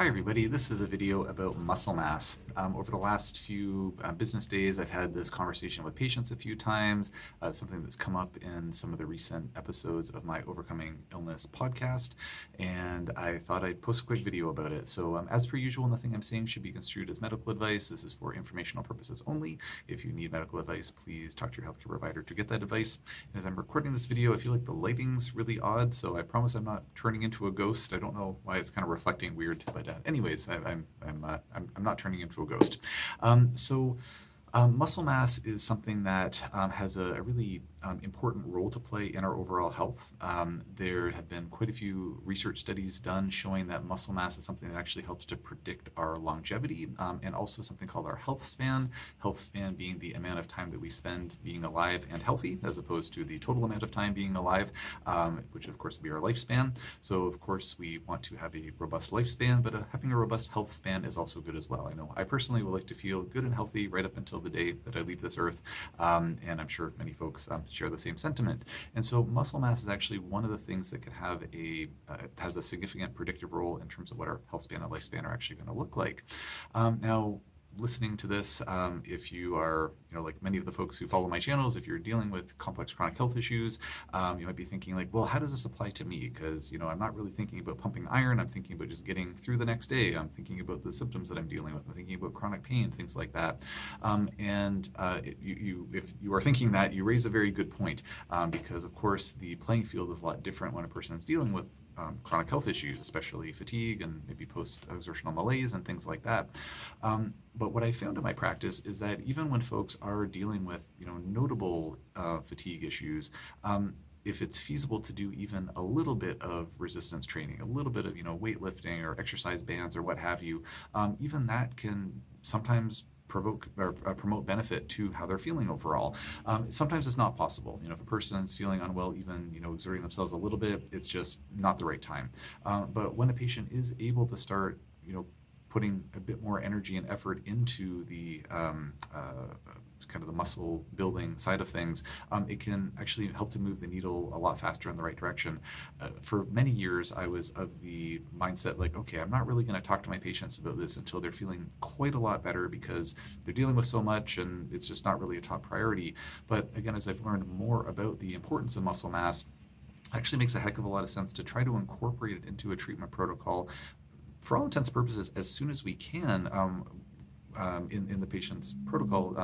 Hi everybody, this is a video about muscle mass. Over the last few business days, I've had this conversation with patients a few times, something that's come up in some of the recent episodes of my Overcoming Illness podcast, and I thought I'd post a quick video about it. So as per usual, nothing I'm saying should be construed as medical advice. This is for informational purposes only. If you need medical advice, please talk to your healthcare provider to get that advice. And as I'm recording this video, I feel like the lighting's really odd, so I promise I'm not turning into a ghost. I don't know why it's kind of reflecting weird, but anyways, I'm not turning into a ghost. Muscle mass is something that has a really important role to play in our overall health. There have been quite a few research studies done showing that muscle mass is something that actually helps to predict our longevity and also something called our health span. Health span being the amount of time that we spend being alive and healthy, as opposed to the total amount of time being alive, which of course would be our lifespan. So of course we want to have a robust lifespan, but having a robust health span is also good as well. I know I personally would like to feel good and healthy right up until the day that I leave this earth, and I'm sure many folks share the same sentiment. And so muscle mass is actually one of the things that could have has a significant predictive role in terms of what our health span and lifespan are actually going to look like. Now, listening to this, if you are, like many of the folks who follow my channels, if you're dealing with complex chronic health issues, you might be thinking like, well, how does this apply to me? Because, I'm not really thinking about pumping iron. I'm thinking about just getting through the next day. I'm thinking about the symptoms that I'm dealing with. I'm thinking about chronic pain, things like that. If you are thinking that, you raise a very good point, because of course the playing field is a lot different when a person is dealing with chronic health issues, especially fatigue and maybe post-exertional malaise and things like that. But what I found in my practice is that even when folks are dealing with, notable fatigue issues, if it's feasible to do even a little bit of resistance training, a little bit of, weightlifting or exercise bands or what have you, even that can sometimes provoke or promote benefit to how they're feeling overall. Sometimes it's not possible. If a person is feeling unwell, even exerting themselves a little bit, it's just not the right time. But when a patient is able to start, putting a bit more energy and effort into the kind of the muscle building side of things, it can actually help to move the needle a lot faster in the right direction. For many years, I was of the mindset like, okay, I'm not really going to talk to my patients about this until they're feeling quite a lot better because they're dealing with so much and it's just not really a top priority. But again, as I've learned more about the importance of muscle mass, it actually makes a heck of a lot of sense to try to incorporate it into a treatment protocol for all intents and purposes as soon as we can in the patient's protocol,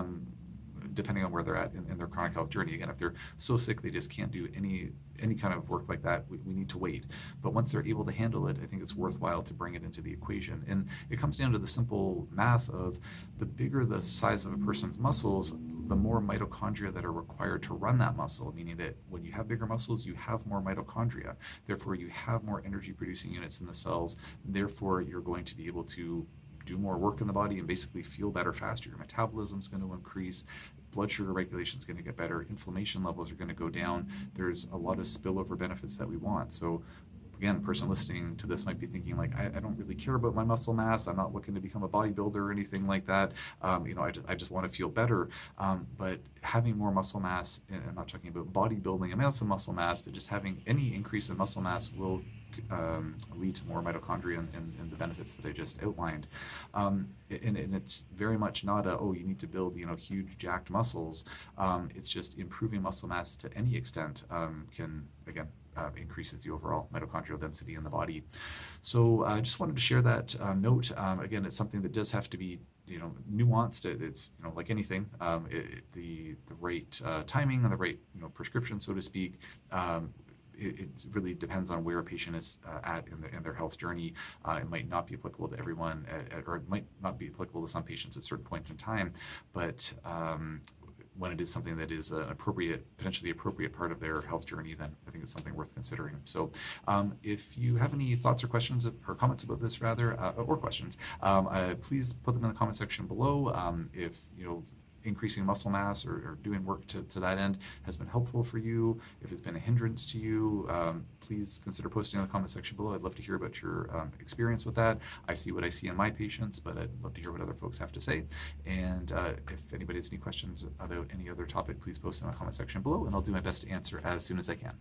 depending on where they're at in their chronic health journey. Again, if they're so sick they just can't do any kind of work like that, we need to wait. But once they're able to handle it, I think it's worthwhile to bring it into the equation. And it comes down to the simple math of the bigger the size of a person's muscles, the more mitochondria that are required to run that muscle, meaning that when you have bigger muscles, you have more mitochondria. Therefore, you have more energy producing units in the cells. Therefore, you're going to be able to do more work in the body and basically feel better faster. Your metabolism is going to increase. Blood sugar regulation is going to get better. Inflammation levels are going to go down. There's a lot of spillover benefits that we want. So again, a person listening to this might be thinking like, I don't really care about my muscle mass. I'm not looking to become a bodybuilder or anything like that. I just want to feel better. But having more muscle mass, and I'm not talking about bodybuilding amounts of muscle mass, but just having any increase in muscle mass will lead to more mitochondria and the benefits that I just outlined. And it's very much not you need to build, huge jacked muscles. It's just improving muscle mass to any extent can, again, increases the overall mitochondrial density in the body. So I just wanted to share that note. Again, it's something that does have to be nuanced. It's like anything, the right timing and the right prescription, so to speak. It really depends on where a patient is at in their health journey. It might not be applicable to everyone, or it might not be applicable to some patients at certain points in time. But when it is something that is an potentially appropriate part of their health journey, then I think it's something worth considering. So if you have any thoughts or questions or comments about this or questions, please put them in the comment section below. If increasing muscle mass or doing work to that end has been helpful for you, if it's been a hindrance to you, please consider posting in the comment section below. I'd love to hear about your experience with that. I see what I see in my patients, but I'd love to hear what other folks have to say. And if anybody has any questions about any other topic, please post in the comment section below, and I'll do my best to answer as soon as I can.